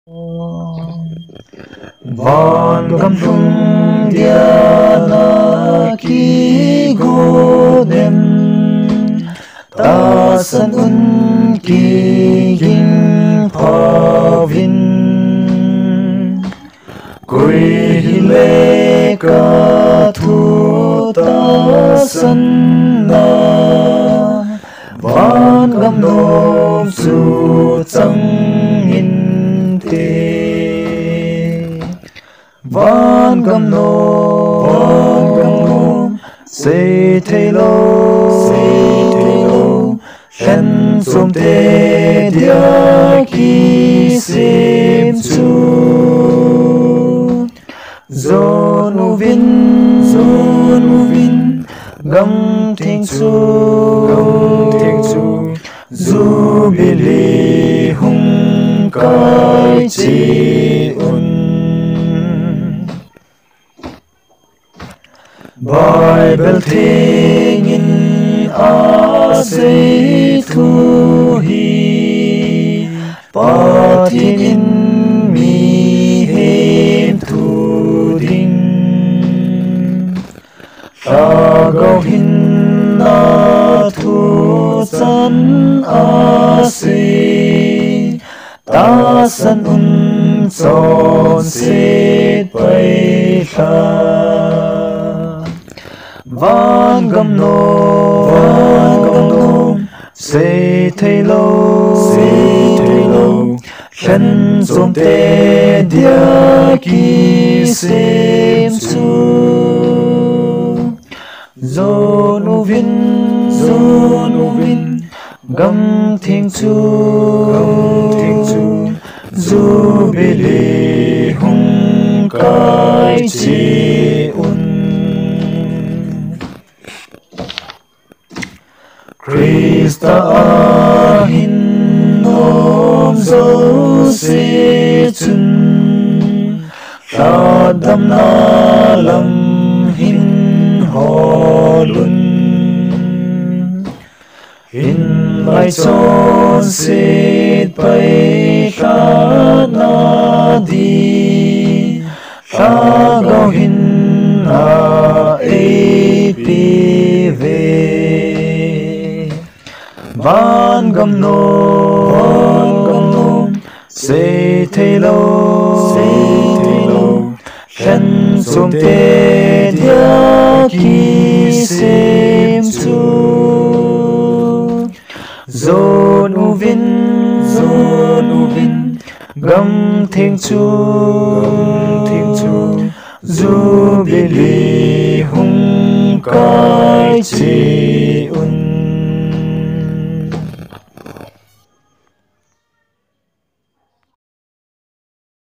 Van gam lung dia na ki godem ta san un ki ging pavin koi le ka thu ta san na van gam nom su chang in te van gam nom say thay lo shen som te dia ki sim chu zon u vin gam thing chu zu bili hung kai chi un Bible thing in a say to he patin in mi hem tu ding shagau hin na tu san a say ta san un son sit pai sha van gam nom say thay lo shen som te dia ki sim chu zon u vin gam thing chu zu bili hung kai chi un Krista ahin nom zo se chun shadam na lam hin holun hin mai chon sit pai sha na di shagau hin a pi ve van gam nom say thay lo shen som te dia ki sim chu zon u vin gam thing chu zu bili hung kai chi